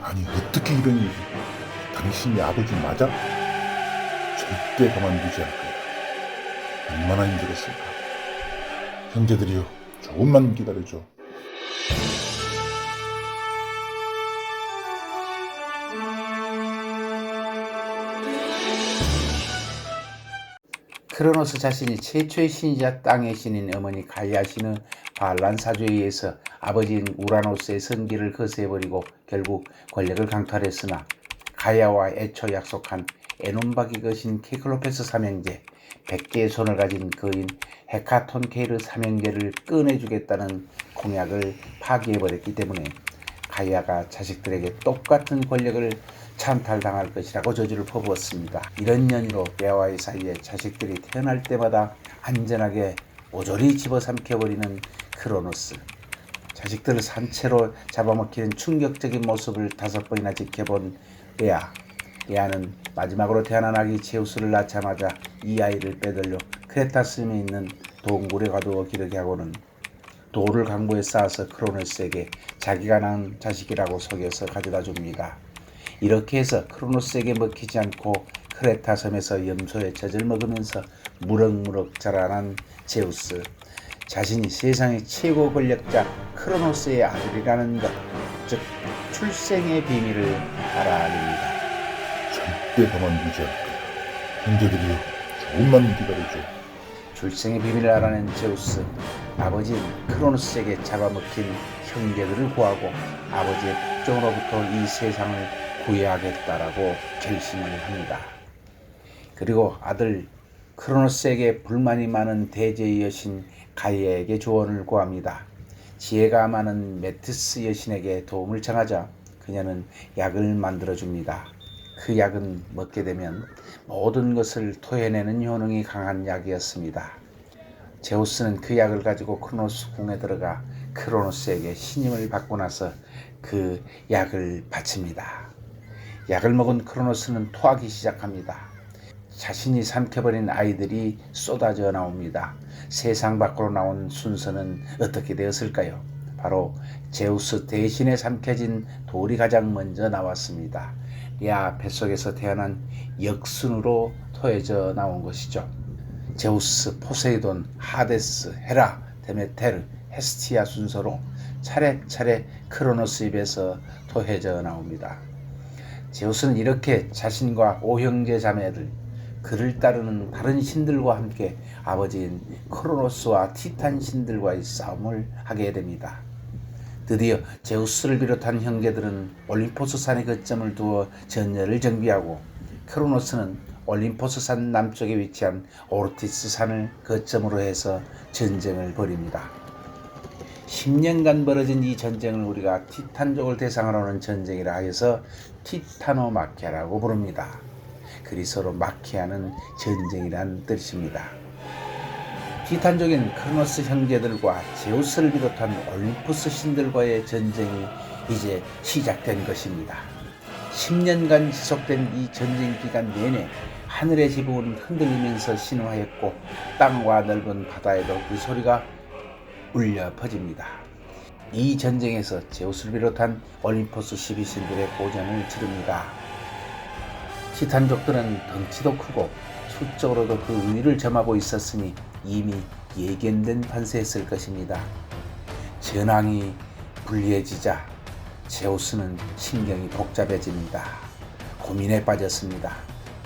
아니 어떻게 이러니? 당신이 아버지 맞아? 절대 가만두지 않을 거야. 얼마나 힘들었을까. 형제들이여, 조금만 기다려줘. 크로노스 자신이 최초의 신이자 땅의 신인 어머니 가이아 신의 반란 사주에 의해서 아버지인 우라노스의 선기를 거스해버리고 결국 권력을 강탈했으나 가이아와 애초 약속한 에논박이 거신 키클로페스 삼형제, 100개의 손을 가진 거인 헤카톤케이르 삼형제를 꺼내주겠다는 공약을 파기해버렸기 때문에 가이아가 자식들에게 똑같은 권력을 찬탈당할 것이라고 저주를 퍼부었습니다. 이런 연유로 배아와의 사이에 자식들이 태어날 때마다 안전하게 모조리 집어삼켜버리는 크로노스. 자식들을 산채로 잡아먹히는 충격적인 모습을 5번이나 지켜본 레아. 레아는 마지막으로 태어난 아기 제우스를 낳자마자 이 아이를 빼돌려 크레타 섬에 있는 동굴에 가두어 기르게 하고는 돌을 강보에 쌓아서 크로노스에게 자기가 낳은 자식이라고 속여서 가져다 줍니다. 이렇게 해서 크로노스에게 먹히지 않고 크레타 섬에서 염소의 젖을 먹으면서 무럭무럭 자라난 제우스. 자신이 세상의 최고 권력자 크로노스의 아들이라는 것, 즉 출생의 비밀을 알아냅니다. 절대 가만두지 않을 거야. 형제들이여, 조금만 기다려줘. 출생의 비밀을 알아낸 제우스, 아버지인 크로노스에게 잡아먹힌 형제들을 구하고 아버지의 국정으로부터 이 세상을 구해야겠다라고 결심을 합니다. 그리고 아들 크로노스에게 불만이 많은 대제의 여신 가이아에게 조언을 구합니다. 지혜가 많은 메티스 여신에게 도움을 청하자 그녀는 약을 만들어줍니다. 그 약은 먹게 되면 모든 것을 토해내는 효능이 강한 약이었습니다. 제우스는 그 약을 가지고 크로노스 궁에 들어가 크로노스에게 신임을 받고 나서 그 약을 바칩니다. 약을 먹은 크로노스는 토하기 시작합니다. 자신이 삼켜버린 아이들이 쏟아져 나옵니다. 세상 밖으로 나온 순서는 어떻게 되었을까요? 바로 제우스 대신에 삼켜진 돌이 가장 먼저 나왔습니다. 레아 뱃속에서 태어난 역순으로 토해져 나온 것이죠. 제우스, 포세이돈, 하데스, 헤라, 데메테르, 헤스티아 순서로 차례차례 크로노스 입에서 토해져 나옵니다. 제우스는 이렇게 자신과 5형제 자매들, 그를 따르는 다른 신들과 함께 아버지인 크로노스와 티탄 신들과의 싸움을 하게 됩니다. 드디어 제우스를 비롯한 형제들은 올림포스 산에 거점을 두어 전열을 정비하고 크로노스는 올림포스 산 남쪽에 위치한 오르티스 산을 거점으로 해서 전쟁을 벌입니다. 10년간 벌어진 이 전쟁을 우리가 티탄족을 대상으로 하는 전쟁이라 하여서 티타노마키아라고 부릅니다. 그리스어로 마키아는 전쟁이란 뜻입니다. 티탄족인 크로노스 형제들과 제우스를 비롯한 올림푸스 신들과의 전쟁이 이제 시작된 것입니다. 10년간 지속된 이 전쟁 기간 내내 하늘의 지붕은 흔들리면서 신화했고 땅과 넓은 바다에도 그 소리가 울려 퍼집니다. 이 전쟁에서 제우스를 비롯한 올림포스 12신들의 고전을 치릅니다. 티탄족들은 덩치도 크고 수적으로도 그 위를 점하고 있었으니 이미 예견된 판세였을 것입니다. 전황이 불리해지자 제우스는 신경이 복잡해집니다. 고민에 빠졌습니다.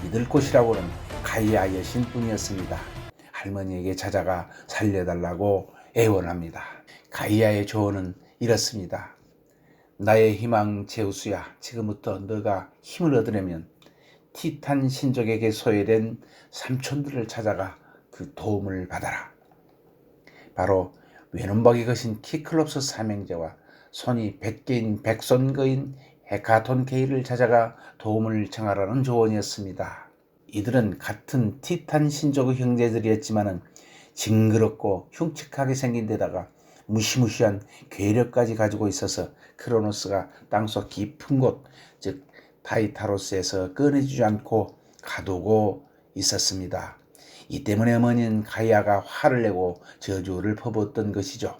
믿을 곳이라고는 가이아 여신뿐이었습니다. 할머니에게 찾아가 살려달라고 애원합니다. 가이아의 조언은 이렇습니다. 나의 희망 제우스야, 지금부터 너가 힘을 얻으려면 티탄 신족에게 소외된 삼촌들을 찾아가 그 도움을 받아라. 바로 외눈박이 거신 키클롭스 삼형제와 손이 100개인 백손거인 헤카톤케이를 찾아가 도움을 청하라는 조언이었습니다. 이들은 같은 티탄 신족의 형제들이었지만 징그럽고 흉측하게 생긴 데다가 무시무시한 괴력까지 가지고 있어서 크로노스가 땅속 깊은 곳, 즉 타이타로스에서 꺼내주지 않고 가두고 있었습니다. 이 때문에 어머니는 가이아가 화를 내고 저주를 퍼붓던 것이죠.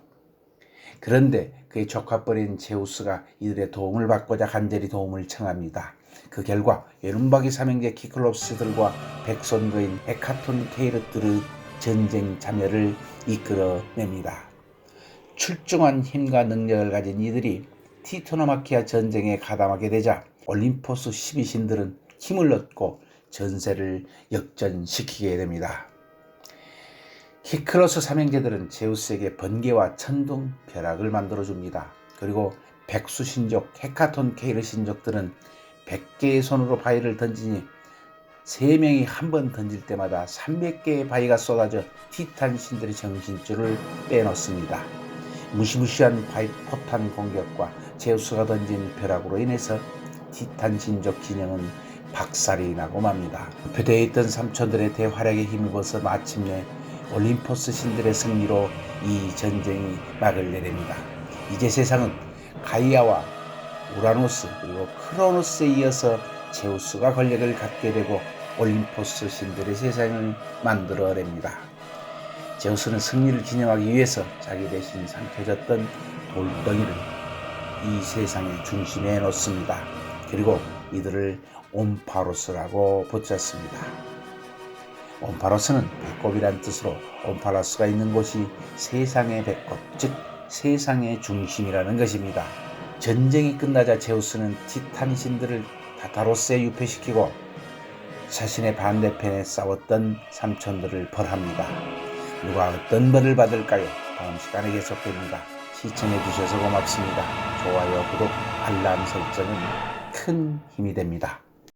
그런데 그의 조카뻘인 제우스가 이들의 도움을 받고자 간절히 도움을 청합니다. 그 결과 외눈박이 삼형제 키클롭스들과 백손거인 헤카톤 케이르트의 전쟁 참여를 이끌어냅니다. 출중한 힘과 능력을 가진 이들이 티토노마키아 전쟁에 가담하게 되자 올림포스 12신들은 힘을 얻고 전세를 역전시키게 됩니다. 키크로스 삼형제들은 제우스에게 번개와 천둥, 벼락을 만들어줍니다. 그리고 백수신족 헤카톤 케이르 신족들은 100개의 손으로 바위를 던지니 3명이 한 번 던질 때마다 300개의 바위가 쏟아져 티탄 신들의 정신줄을 빼놓습니다. 무시무시한 바위 포탄 공격과 제우스가 던진 벼락으로 인해서 티탄 신족 진영은 박살이 나고 맙니다. 표대에 있던 삼촌들의 대활약에 힘입어서 마침내 올림포스 신들의 승리로 이 전쟁이 막을 내립니다. 이제 세상은 가이아와 우라노스 그리고 크로노스에 이어서 제우스가 권력을 갖게 되고 올림포스 신들의 세상을 만들어냅니다. 제우스는 승리를 기념하기 위해서 자기 대신 삼켜졌던 돌덩이를 이 세상의 중심에 놓습니다. 그리고 이들을 옴파로스라고 붙였습니다. 옴파로스는 배꼽이란 뜻으로 옴파라스가 있는 곳이 세상의 배꼽, 즉 세상의 중심이라는 것입니다. 전쟁이 끝나자 제우스는 티탄 신들을 타타로스에 유폐시키고 자신의 반대편에 싸웠던 삼촌들을 벌합니다. 누가 어떤 벌을 받을까요? 다음 시간에 계속됩니다. 시청해주셔서 고맙습니다. 좋아요, 구독, 알람 설정은 큰 힘이 됩니다.